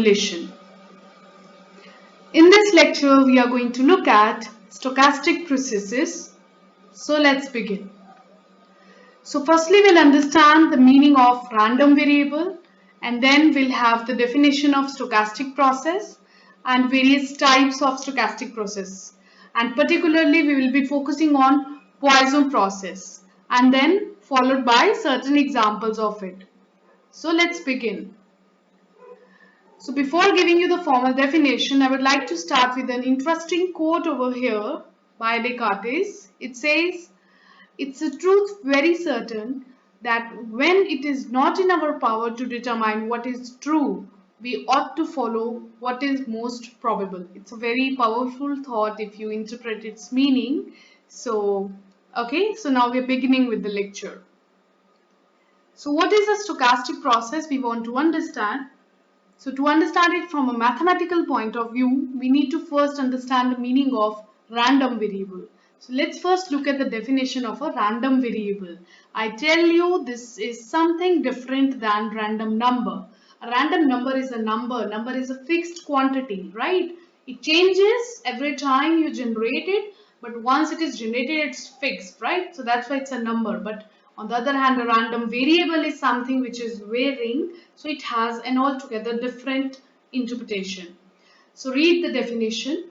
simulation. In this lecture, we are going to look at stochastic processes. So let's begin. So firstly, we'll understand the meaning of random variable, and then we'll have the definition of stochastic process and various types of stochastic process. And particularly, we will be focusing on Poisson process and then followed by certain examples of it. So let's begin. So before giving you the formal definition, I would like to start with an interesting quote over here by Descartes. It says, "It's a truth very certain that when it is not in our power to determine what is true, we ought to follow what is most probable." It's a very powerful thought if you interpret its meaning. So now we're beginning with the lecture. So what is a stochastic process? We want to understand. So to understand it from a mathematical point of view, we need to first understand the meaning of random variable. So let's first look at the definition of a random variable. I tell you this is something different than random number. A random number is a number. Number is a fixed quantity, right? It changes every time you generate it, but once it is generated, it's fixed, right? So that's why it's a number. But on the other hand, a random variable is something which is varying, so it has an altogether different interpretation. So read the definition.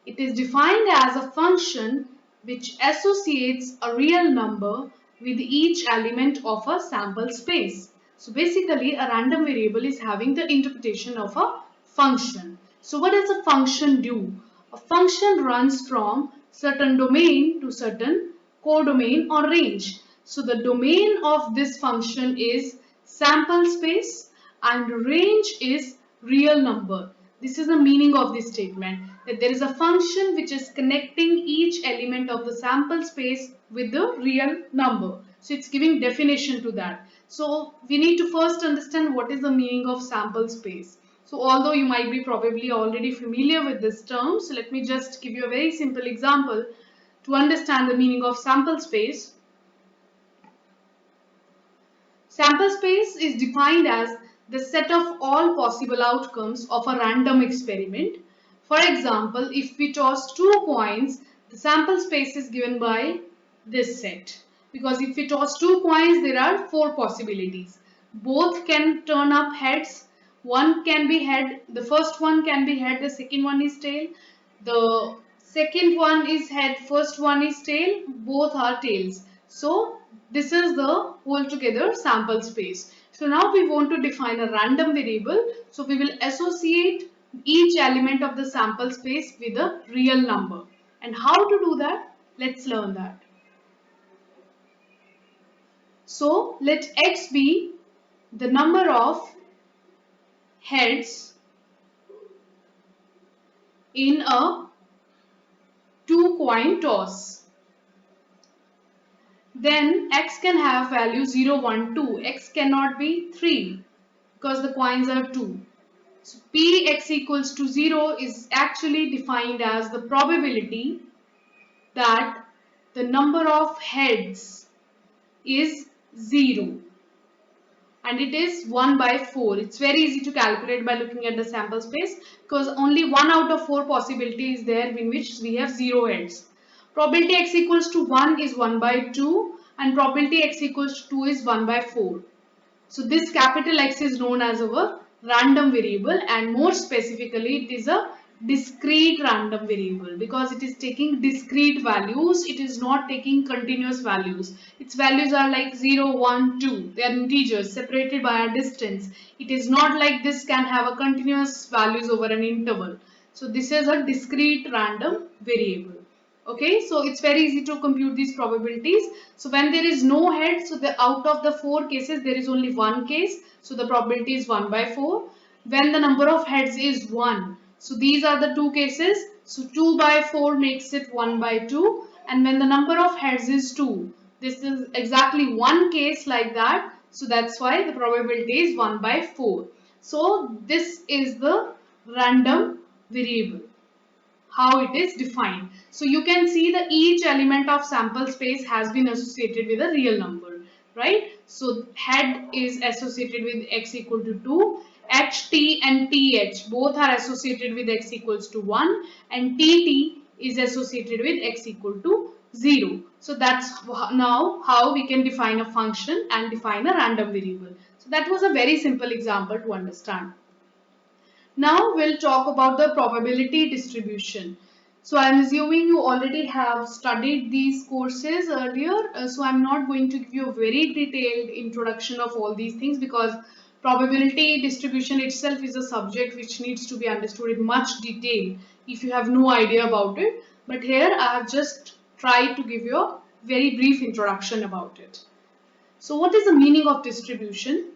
It is defined as a function which associates a real number with each element of a sample space. So basically, a random variable is having the interpretation of a function. So what does a function do? A function runs from certain domain to certain codomain or range. So the domain of this function is sample space and range is real number. This is the meaning of this statement, that there is a function which is connecting each element of the sample space with the real number. So it's giving definition to that. So we need to first understand what is the meaning of sample space. So although you might be probably already familiar with this term, so let me just give you a very simple example to understand the meaning of sample space. Sample space is defined as the set of all possible outcomes of a random experiment. For example, if we toss two coins, the sample space is given by this set. Because if we toss two coins, there are four possibilities. Both can turn up heads. One can be head. The first one can be head. The second one is tail. The second one is head. First one is tail. Both are tails. So this is the altogether sample space. So now we want to define a random variable. So we will associate each element of the sample space with a real number. And how to do that? Let's learn that. So let x be the number of heads in a two-coin toss. Then x can have value 0, 1, 2. X cannot be 3 because the coins are 2. So Px equals to 0 is actually defined as the probability that the number of heads is 0. And it is 1 by 4. It's very easy to calculate by looking at the sample space because only 1 out of 4 possibilities is there in which we have 0 heads. Probability x equals to 1 is 1 by 2 and probability x equals to 2 is 1 by 4. So this capital X is known as our random variable, and more specifically it is a discrete random variable because it is taking discrete values. It is not taking continuous values. Its values are like 0, 1, 2. They are integers separated by a distance. It is not like this can have a continuous values over an interval. So this is a discrete random variable. Okay, so it's very easy to compute these probabilities. So when there is no head, so out of the 4 cases, there is only one case. So the probability is 1 by 4. When the number of heads is 1, so these are the 2 cases. So 2 by 4 makes it 1 by 2. And when the number of heads is 2, this is exactly one case like that. So that's why the probability is 1 by 4. So this is the random variable, how it is defined. So you can see that each element of sample space has been associated with a real number, right? So head is associated with x equal to 2, HT and TH both are associated with x equals to 1 and TT is associated with x equal to 0. So that's now how we can define a function and define a random variable. So that was a very simple example to understand. Now we'll talk about the probability distribution. So I'm assuming you already have studied these courses earlier. So I'm not going to give you a very detailed introduction of all these things because probability distribution itself is a subject which needs to be understood in much detail if you have no idea about it. But here I have just tried to give you a very brief introduction about it. So what is the meaning of distribution?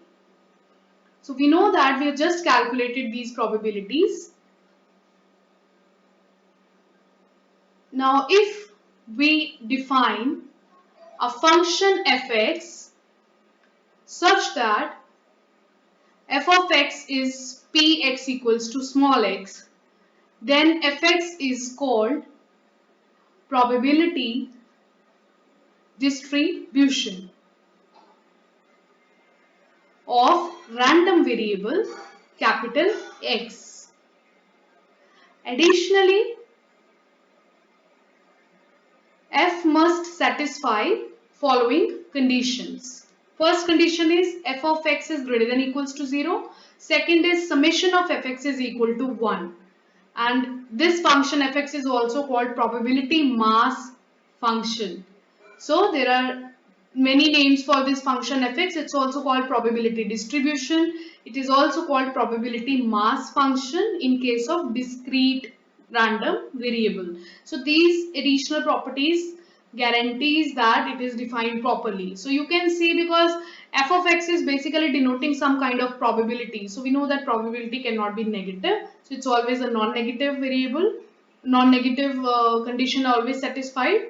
So we know that we have just calculated these probabilities. Now if we define a function fx such that f of x is px equals to small x, then fx is called probability distribution of random variable capital X. Additionally, f must satisfy following conditions. First condition is f of x is greater than or equals to 0. Second is summation of fx is equal to 1. And this function fx is also called probability mass function. So there are many names for this function fx. It's also called probability distribution. It is also called probability mass function in case of discrete random variable. So these additional properties guarantees that it is defined properly. So you can see, because f of x is basically denoting some kind of probability. So we know that probability cannot be negative. So it's always a non-negative variable. Non-negative condition always satisfied.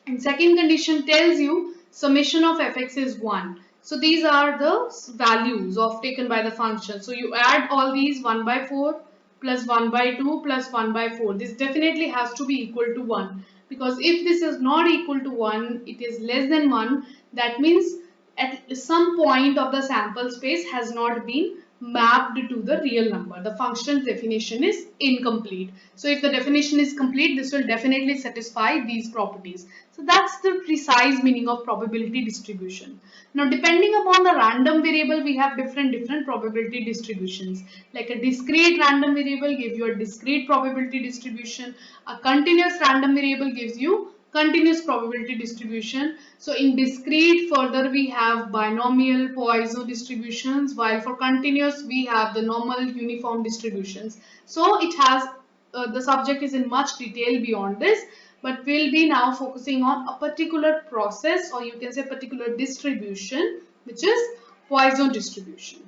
And second condition tells you summation of fx is 1. So these are the values of taken by the function. So you add all these 1 by 4 plus 1 by 2 plus 1 by 4. This definitely has to be equal to 1. Because if this is not equal to 1, it is less than 1. That means at some point of the sample space has not been mapped to the real number. The function's definition is incomplete. So if the definition is complete, this will definitely satisfy these properties. So that's the precise meaning of probability distribution. Now depending upon the random variable, we have different probability distributions. Like a discrete random variable gives you a discrete probability distribution. A continuous random variable gives you continuous probability distribution. So in discrete, further we have binomial Poisson distributions, while for continuous we have the normal uniform distributions. So it has the subject is in much detail beyond this, but we'll be now focusing on a particular process, or you can say particular distribution, which is Poisson distribution,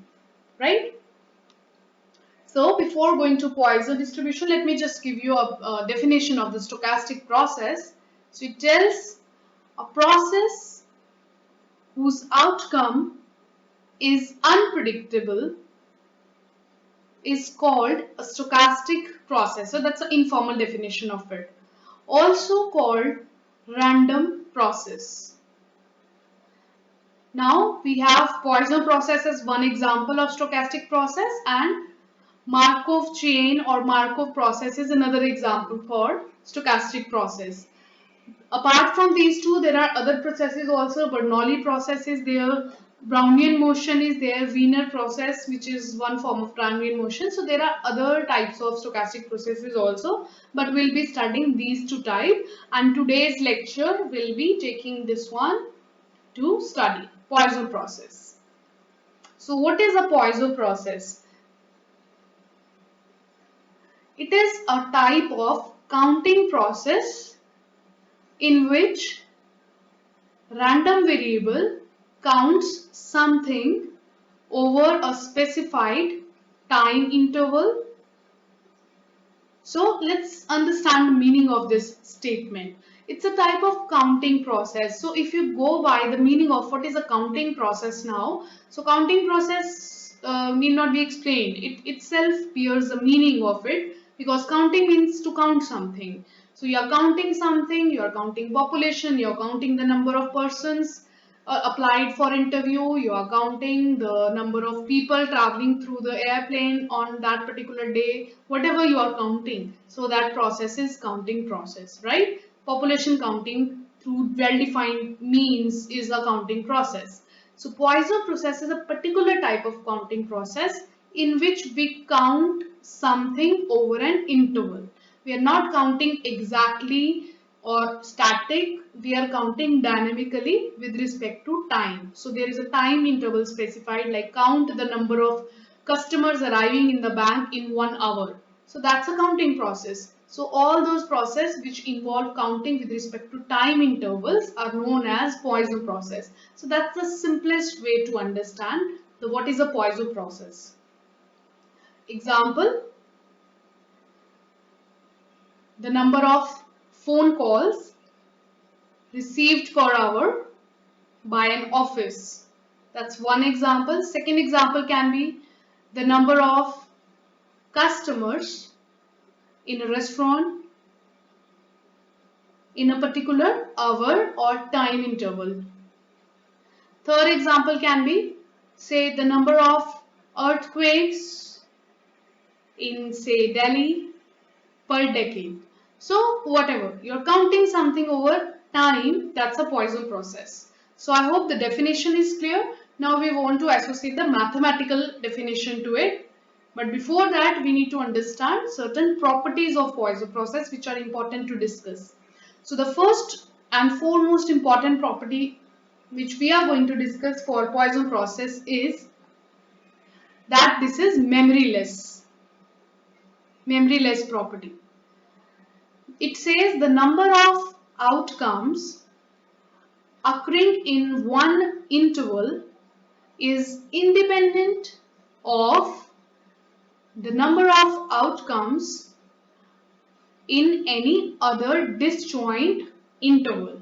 right? So before going to Poisson distribution, let me just give you a definition of the stochastic process. So it tells a process whose outcome is unpredictable is called a stochastic process. So that's an informal definition of it. Also called random process. Now we have Poisson process as one example of stochastic process, and Markov chain or Markov process is another example for stochastic process. Apart from these two, there are other processes also. Bernoulli process is there, Brownian motion is there, Wiener process, which is one form of Brownian motion. So there are other types of stochastic processes also, but we'll be studying these two types. And today's lecture will be taking this one to study, Poisson process. So what is a Poisson process? It is a type of counting process in which random variable counts something over a specified time interval. So let's understand the meaning of this statement. It's a type of counting process. So if you go by the meaning of what is a counting process now, so counting process need not be explained. It itself bears the meaning of it, because counting means to count something. So you are counting something, you are counting population, you are counting the number of persons applied for interview, you are counting the number of people traveling through the airplane on that particular day, whatever you are counting. So that process is counting process, right? Population counting through well-defined means is a counting process. So Poisson process is a particular type of counting process in which we count something over an interval. We are not counting exactly or static, we are counting dynamically with respect to time. So there is a time interval specified, like count the number of customers arriving in the bank in 1 hour. So that's a counting process. So all those processes which involve counting with respect to time intervals are known as Poisson process. So that's the simplest way to understand what is a Poisson process. Example, the number of phone calls received per hour by an office. That's one example. Second example can be the number of customers in a restaurant in a particular hour or time interval. Third example can be, say, the number of earthquakes in, say, Delhi per decade. So whatever, you're counting something over time, that's a Poisson process. So I hope the definition is clear. Now we want to associate the mathematical definition to it. But before that, we need to understand certain properties of Poisson process which are important to discuss. So the first and foremost important property which we are going to discuss for Poisson process is that this is memoryless. Memoryless property. It says the number of outcomes occurring in one interval is independent of the number of outcomes in any other disjoint interval.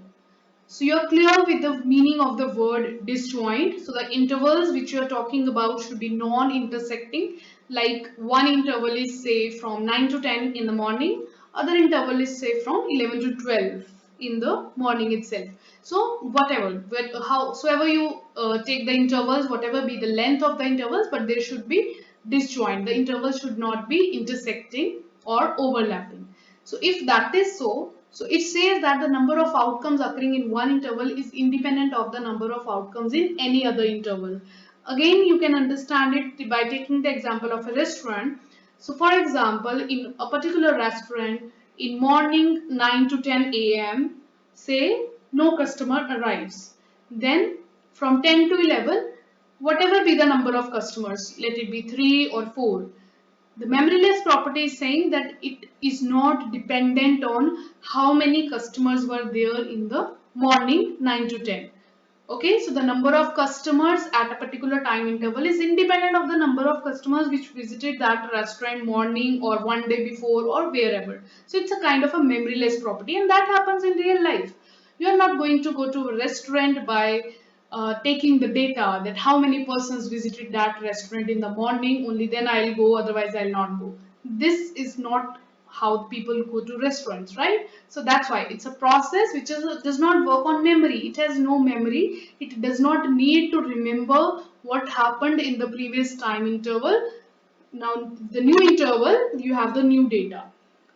So you're clear with the meaning of the word disjoint. So the intervals which you're talking about should be non-intersecting. Like one interval is say from 9 to 10 in the morning, other interval is say from 11 to 12 in the morning itself. So whatever, howsoever you take the intervals, whatever be the length of the intervals, but they should be disjoint. The intervals should not be intersecting or overlapping. So if that is so, it says that the number of outcomes occurring in one interval is independent of the number of outcomes in any other interval. Again, you can understand it by taking the example of a restaurant. So for example, in a particular restaurant, in morning 9 to 10 a.m., say no customer arrives. Then from 10 to 11, whatever be the number of customers, let it be 3 or 4. The memoryless property is saying that it is not dependent on how many customers were there in the morning 9 to 10. Okay, so the number of customers at a particular time interval is independent of the number of customers which visited that restaurant morning or one day before or wherever. So it's a kind of a memoryless property, and that happens in real life. You are not going to go to a restaurant by taking the data that how many persons visited that restaurant in the morning, only then I'll go, otherwise I'll not go. This is not how people go to restaurants, right? So that's why it's a process which does not work on memory. It has no memory. It does not need to remember what happened in the previous time interval. Now the new interval, you have the new data.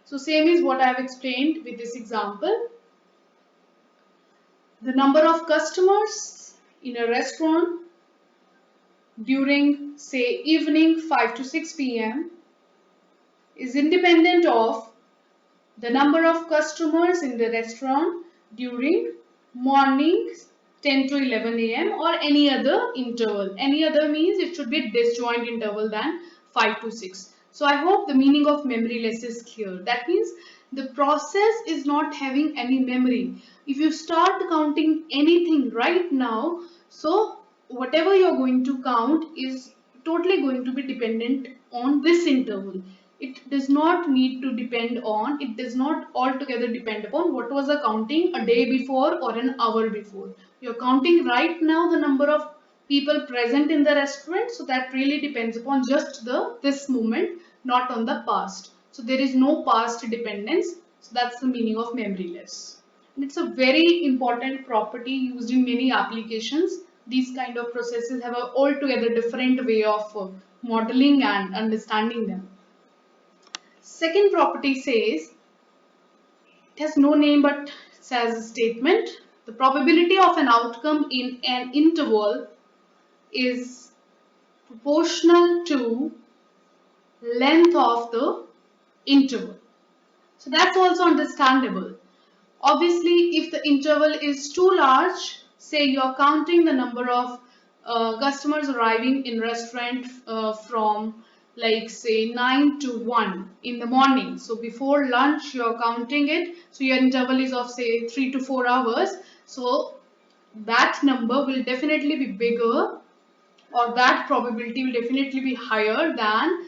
So same is what I have explained with this example. The number of customers in a restaurant during, say, evening 5 to 6 p.m. is independent of the number of customers in the restaurant during morning 10 to 11 a.m. or any other interval. Any other means it should be a disjoint interval than 5 to 6. So I hope the meaning of memoryless is clear. That means the process is not having any memory. If you start counting anything right now, so whatever you're going to count is totally going to be dependent on this interval. It does not need to depend on, it does not altogether depend upon what was the counting a day before or an hour before. You're counting right now the number of people present in the restaurant, so that really depends upon just this moment, not on the past. So there is no past dependence. So that's the meaning of memoryless. And it's a very important property used in many applications. These kind of processes have a altogether different way of modeling and understanding them. Second property says, it has no name but says a statement. The probability of an outcome in an interval is proportional to length of the interval. So that's also understandable. Obviously, if the interval is too large, say you're counting the number of customers arriving in restaurant from like say 9 to 1 in the morning. So before lunch you're counting it. So your interval is of say 3 to 4 hours. So that number will definitely be bigger, or that probability will definitely be higher than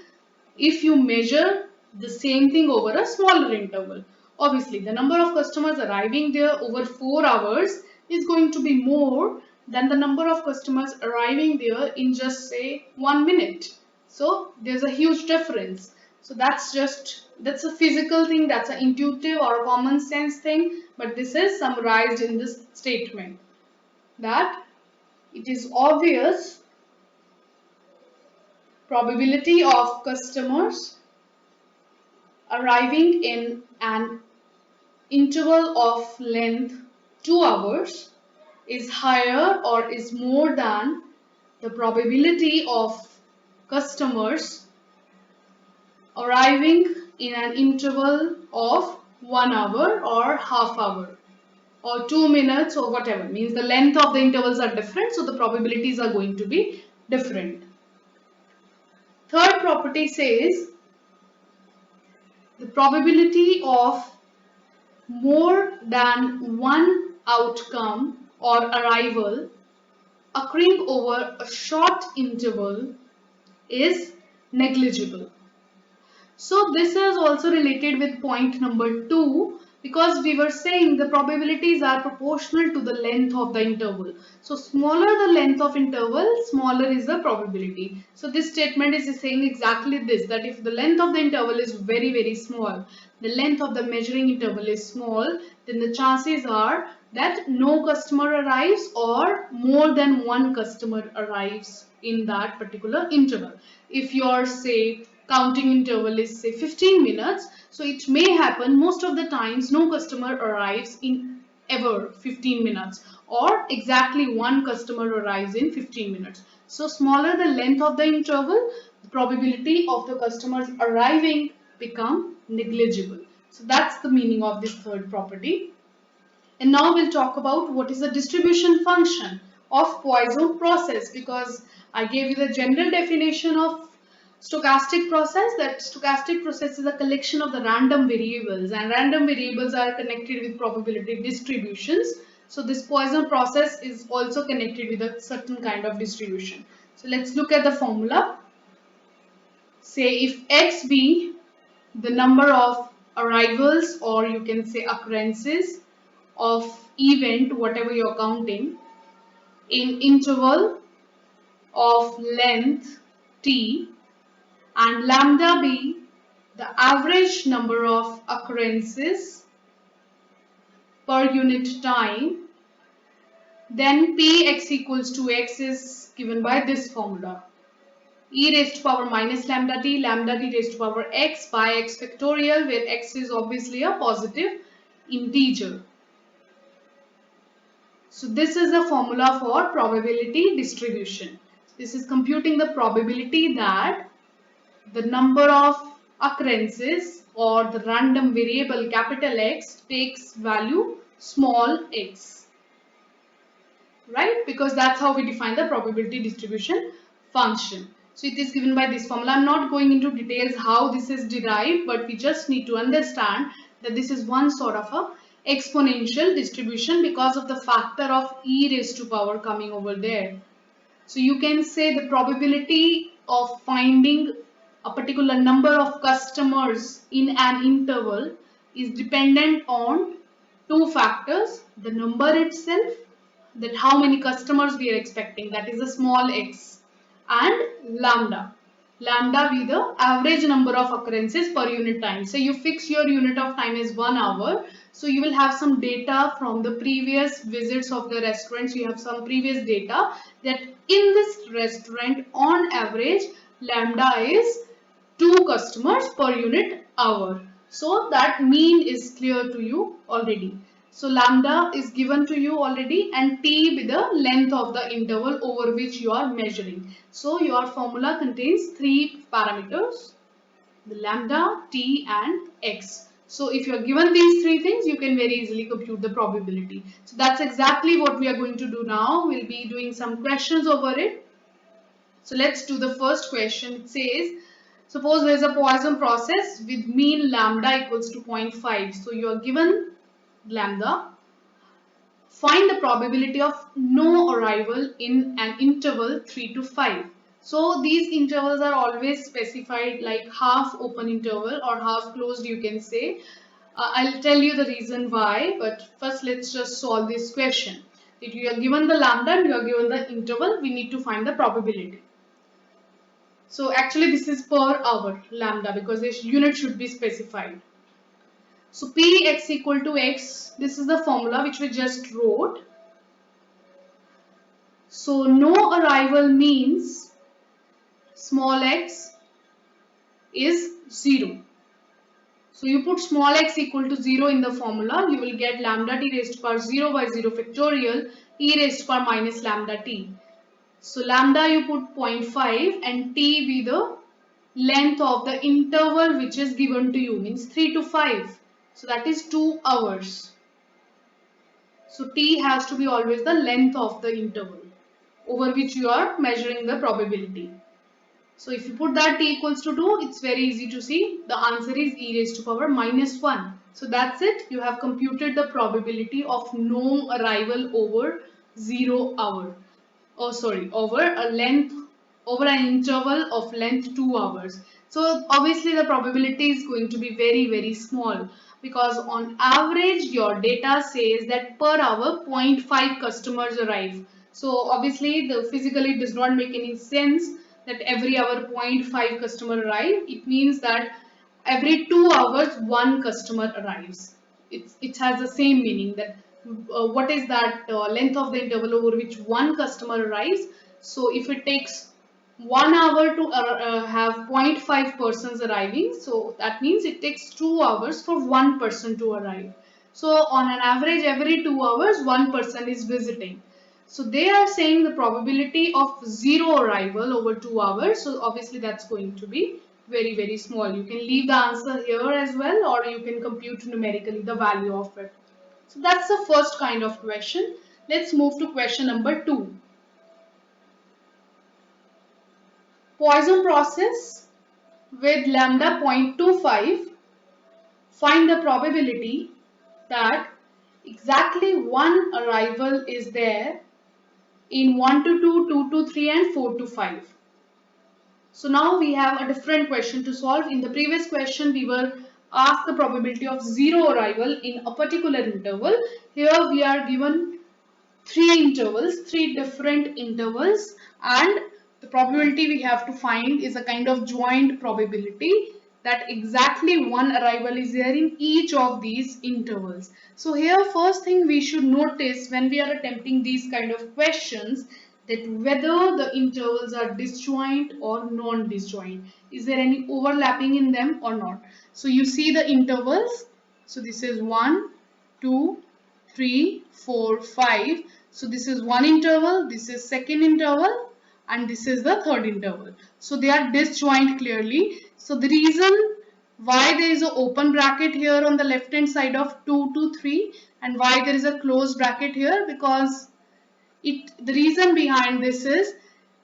if you measure the same thing over a smaller interval. Obviously, the number of customers arriving there over 4 hours is going to be more than the number of customers arriving there in just say 1 minute. So there's a huge difference. So that's a physical thing, that's an intuitive or a common sense thing, but this is summarized in this statement that it is obvious probability of customers arriving in an interval of length 2 hours is higher or is more than the probability of customers arriving in an interval of 1 hour or half hour or 2 minutes or whatever. Means the length of the intervals are different, so the probabilities are going to be different. Third property says the probability of more than one outcome or arrival occurring over a short interval is negligible. So this is also related with point number 2, because we were saying the probabilities are proportional to the length of the interval. So smaller the length of interval, smaller is the probability. So this statement is saying exactly this, that if the length of the interval is very, very small, the length of the measuring interval is small, then the chances are that no customer arrives or more than one customer arrives in that particular interval. If your say counting interval is say 15 minutes, so it may happen most of the times no customer arrives in ever 15 minutes, or exactly one customer arrives in 15 minutes. So smaller the length of the interval, the probability of the customers arriving become negligible. So that's the meaning of this third property. And now we'll talk about what is the distribution function of Poisson process, because I gave you the general definition of stochastic process, that stochastic process is a collection of the random variables, and random variables are connected with probability distributions. So this Poisson process is also connected with a certain kind of distribution. So let's look at the formula. Say if x be the number of arrivals, or you can say occurrences of event, whatever you're counting, in interval of length t, and lambda be the average number of occurrences per unit time, then px equals to x is given by this formula. E raised to power minus lambda t raised to power x by x factorial, where x is obviously a positive integer. So this is the formula for probability distribution. This is computing the probability that the number of occurrences or the random variable capital X takes value small x, right? Because that's how we define the probability distribution function. So it is given by this formula. I'm not going into details how this is derived, but we just need to understand that this is one sort of a exponential distribution because of the factor of e raised to power coming over there. So you can say the probability of finding a particular number of customers in an interval is dependent on two factors: the number itself, that how many customers we are expecting, that is a small x, and lambda. lambda be the average number of occurrences per unit time. So you fix your unit of time as 1 hour. So you will have some data from the previous visits of the restaurants. You have some previous data that in this restaurant on average lambda is 2 customers per unit hour. So that mean is clear to you already. So lambda is given to you already and t with the length of the interval over which you are measuring. So your formula contains 3 parameters, the lambda, t and x. So if you are given these 3 things, you can very easily compute the probability. So that's exactly what we are going to do now. We'll be doing some questions over it. So let's do the first question. It says, suppose there is a Poisson process with mean lambda equals to 0.5. So you are given lambda. Find the probability of no arrival in an interval 3 to 5. So these intervals are always specified like half open interval or half closed, you can say. I'll tell you the reason why, but first let's just solve this question. If you are given the lambda and you are given the interval, we need to find the probability. So actually this is per hour lambda because this unit should be specified. So Px equal to x, this is the formula which we just wrote. So no arrival means small x is 0. So you put small x equal to 0 in the formula, you will get lambda t raised to power 0 by 0 factorial e raised to power minus lambda t. So lambda you put 0.5 and t be the length of the interval which is given to you, means 3 to 5. So that is 2 hours. So t has to be always the length of the interval over which you are measuring the probability. So if you put that t equals to 2, it's very easy to see. The answer is e raised to power minus 1. So that's it. You have computed the probability of no arrival over 0 hour. Oh sorry, over an interval of length 2 hours. So obviously the probability is going to be very small because on average your data says that per hour 0.5 customers arrive. So obviously the physically it does not make any sense that every hour 0.5 customer arrive. It means that every 2 hours one customer arrives. It has the same meaning that what is that length of the interval over which one customer arrives. So if it takes 1 hour to have 0.5 persons arriving, so that means it takes 2 hours for one person to arrive. So on an average every 2 hours one person is visiting. So they are saying the probability of 0 arrival over 2 hours. So obviously that's going to be very small. You can leave the answer here as well or you can compute numerically the value of it. So that's the first kind of question. Let's move to question number 2. Poisson process with lambda 0.25. Find the probability that exactly one arrival is there in 1 to 2, 2 to 3 and 4 to 5. So now we have a different question to solve. In the previous question we were asked the probability of 0 arrival in a particular interval. Here we are given 3 different intervals, and the probability we have to find is a kind of joint probability that exactly one arrival is there in each of these intervals. So here first thing we should notice when we are attempting these kind of questions that whether the intervals are disjoint or non-disjoint. Is there any overlapping in them or not? So you see the intervals. So this is 1, 2, 3, 4, 5. So this is one interval, this is second interval, and this is the third interval. So they are disjoint clearly. So the reason why there is an open bracket here on the left hand side of 2 to 3 and why there is a closed bracket here, because the reason behind this is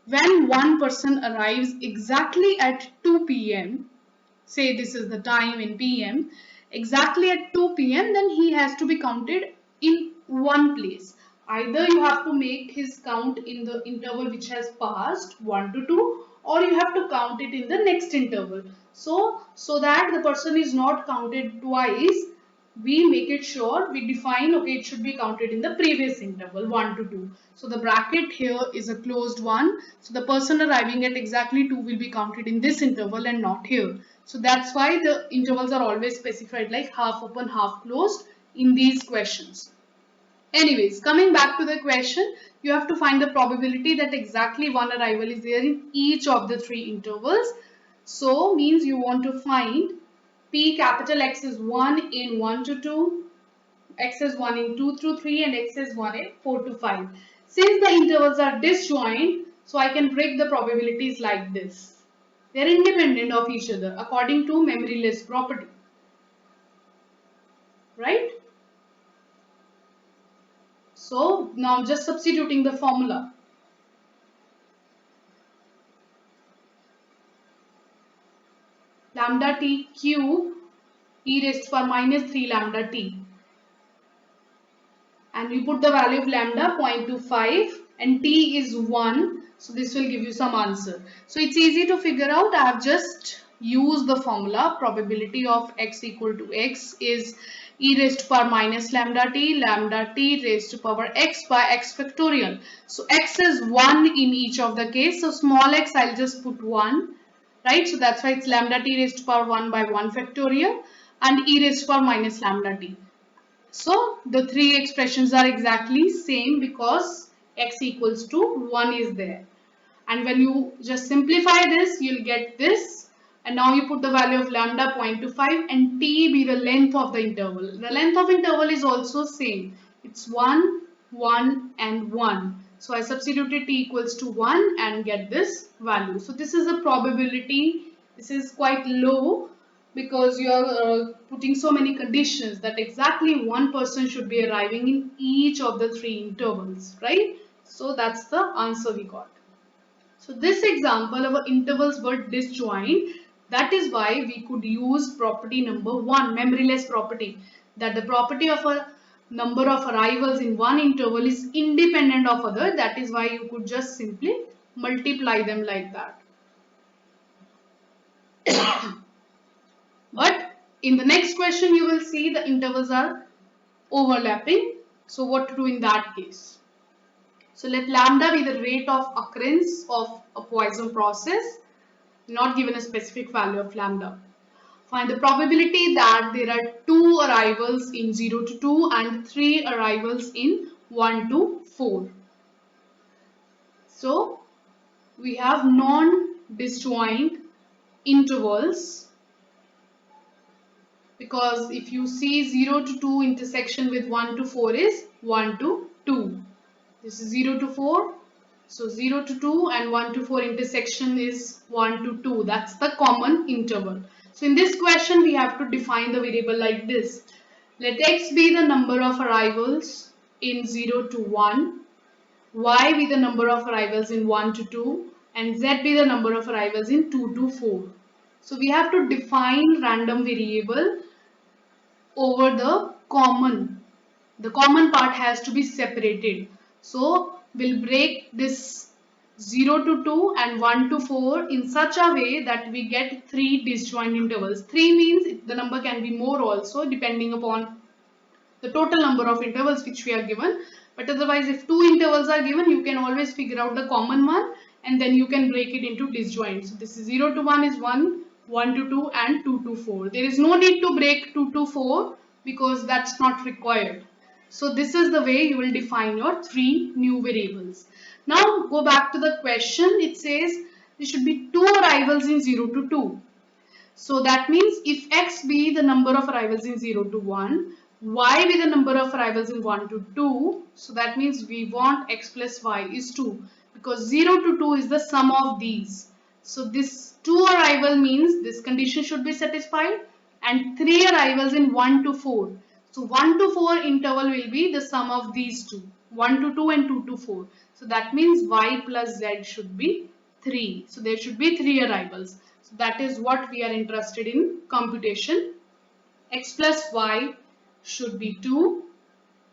when one person arrives exactly at 2 p.m., say this is the time in p.m., exactly at 2 p.m., then he has to be counted in one place. Either you have to make his count in the interval which has passed 1 to 2, or you have to count it in the next interval. So that the person is not counted twice, we make it sure we define, okay, it should be counted in the previous interval 1 to 2. So the bracket here is a closed one. So the person arriving at exactly 2 will be counted in this interval and not here. So that's why the intervals are always specified like half open, half closed in these questions. Anyways, coming back to the question, you have to find the probability that exactly one arrival is there in each of the three intervals. So means you want to find P capital X is 1 in 1 to 2, X is 1 in 2 through 3 and X is 1 in 4 to 5. Since the intervals are disjoint, so I can break the probabilities like this. They are independent of each other according to memoryless property. Right? So now I'm just substituting the formula. Lambda t cube e raised to power minus 3 lambda t. And we put the value of lambda 0.25 and t is 1. So this will give you some answer. So it's easy to figure out. I have just used the formula. Probability of x equal to x is e raised to power minus lambda t raised to power x by x factorial. So x is 1 in each of the case. So small x I'll just put 1. Right, so that's why it's lambda t raised to power 1 by 1 factorial and e raised to power minus lambda t. So the three expressions are exactly same because x equals to 1 is there. And when you just simplify this, you'll get this. And now you put the value of lambda 0.25 and t be the length of the interval. The length of interval is also same. It's 1, 1 and 1. So I substituted t equals to 1 and get this value. So this is a probability. This is quite low because you are putting so many conditions that exactly one person should be arriving in each of the three intervals, right? So that's the answer we got. So this example, our intervals were disjoint. That is why we could use property number 1, memoryless property, that the property of a number of arrivals in one interval is independent of other. That is why you could just simply multiply them like that. But in the next question, you will see the intervals are overlapping. So what to do in that case? So let lambda be the rate of occurrence of a Poisson process, not given a specific value of lambda. Find the probability that there are 2 arrivals in 0 to 2 and 3 arrivals in 1 to 4. So we have non-disjoint intervals, because if you see 0 to 2 intersection with 1 to 4 is 1 to 2. This is 0 to 4. So 0 to 2 and 1 to 4 intersection is 1 to 2. That's the common interval. So in this question we have to define the variable like this. Let x be the number of arrivals in 0 to 1, y be the number of arrivals in 1 to 2 and z be the number of arrivals in 2 to 4. So we have to define random variable over the common. The common part has to be separated. So we'll break this 0 to 2 and 1 to 4 in such a way that we get 3 disjoint intervals. 3 means the number can be more also depending upon the total number of intervals which we are given. But otherwise, if 2 intervals are given, you can always figure out the common one and then you can break it into disjoint. So this is 0 to 1 is 1, 1 to 2 and 2 to 4. There is no need to break 2 to 4 because that's not required. So this is the way you will define your 3 new variables. Now go back to the question. It says there should be 2 arrivals in 0 to 2. So that means if x be the number of arrivals in 0 to 1, y be the number of arrivals in 1 to 2. So that means we want x plus y is 2 because 0 to 2 is the sum of these. So this 2 arrival means this condition should be satisfied and 3 arrivals in 1 to 4. So 1 to 4 interval will be the sum of these two, 1 to 2 and 2 to 4. So that means y plus z should be 3. So there should be 3 arrivals. So that is what we are interested in computation. X plus y should be 2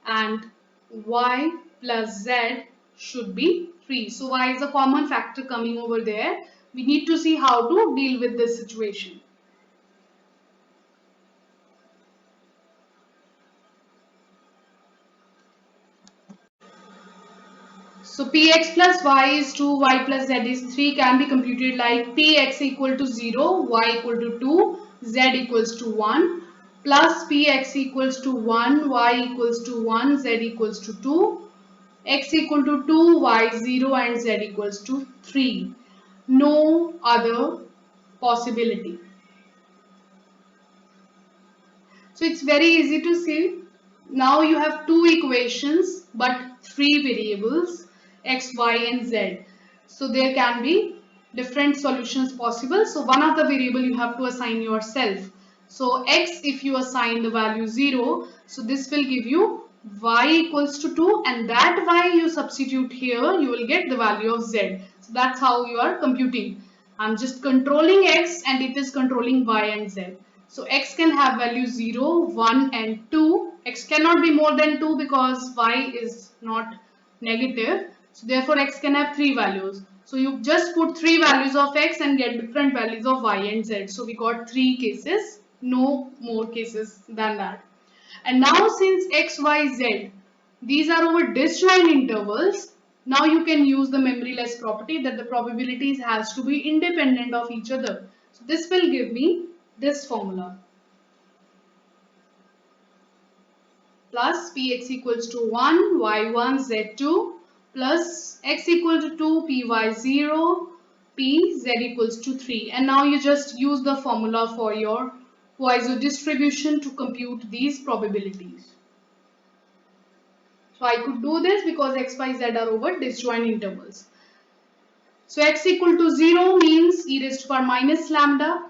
and y plus z should be 3. So y is a common factor coming over there. We need to see how to deal with this situation. So px plus y is 2, y plus z is 3 can be computed like px equal to 0, y equal to 2, z equals to 1 plus px equals to 1, y equals to 1, z equals to 2, x equal to 2, y 0 and z equals to 3. No other possibility. So it's very easy to see. Now you have two equations but three variables x, y and z. So there can be different solutions possible. So one of the variable you have to assign yourself. So x, if you assign the value 0, so this will give you y equals to 2 and that y you substitute here, you will get the value of z. So that's how you are computing. I'm just controlling x and it is controlling y and z. So x can have value 0, 1 and 2. X cannot be more than 2 because y is not negative. So therefore x can have 3 values. So you just put 3 values of x and get different values of y and z. So we got 3 cases, no more cases than that. And now since x, y, z, these are over disjoint intervals, now you can use the memoryless property that the probabilities has to be independent of each other. So this will give me this formula. Plus px equals to 1, y1, z2 plus x equal to 2, py0, pz equals to 3. And now you just use the formula for your Poisson distribution to compute these probabilities. So I could do this because x, y, z are over disjoint intervals. So x equal to 0 means e raised to power minus lambda,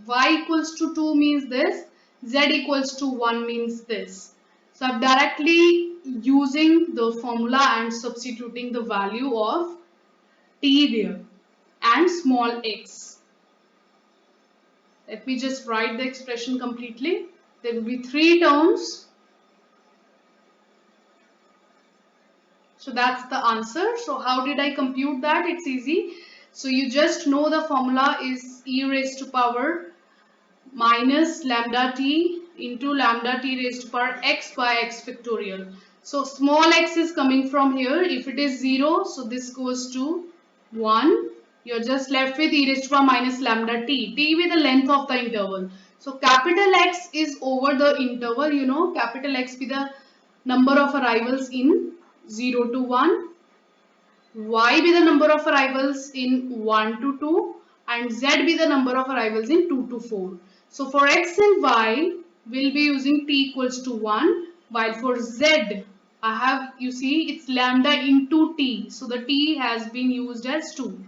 y equals to 2 means this, z equals to 1 means this. So I'm directly using the formula and substituting the value of t there and small x. Let me just write the expression completely. There will be 3 terms. So that's the answer. So how did I compute that? It's easy. So you just know the formula is e raised to power minus lambda t into lambda t raised to power x by x factorial. So small x is coming from here. If it is 0, so this goes to 1. You're just left with e raised to power minus lambda t. T with the length of the interval. So capital X is over the interval, you know, capital X with the number of arrivals in 0 to 1, y be the number of arrivals in 1 to 2 and z be the number of arrivals in 2 to 4. So for x and y we'll be using t equals to 1 while for z I have, you see, it's lambda into t. So the t has been used as 2.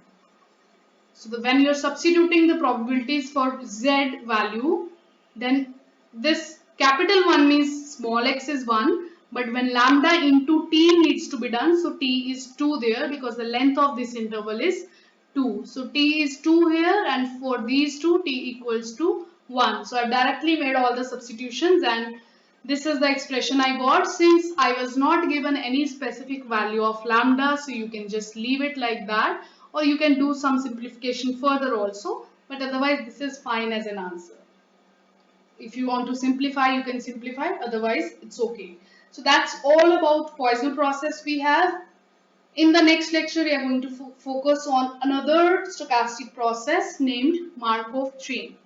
So when you're substituting the probabilities for z value, then this capital 1 means small x is 1, but when lambda into t needs to be done, so t is 2 there because the length of this interval is 2. So t is 2 here and for these two t equals to 1. So I directly made all the substitutions and this is the expression I got. Since I was not given any specific value of lambda, so you can just leave it like that or you can do some simplification further also, but otherwise this is fine as an answer. If you want to simplify, you can simplify, otherwise it's okay. So that's all about Poisson process we have. In the next lecture, we are going to focus on another stochastic process named Markov chain.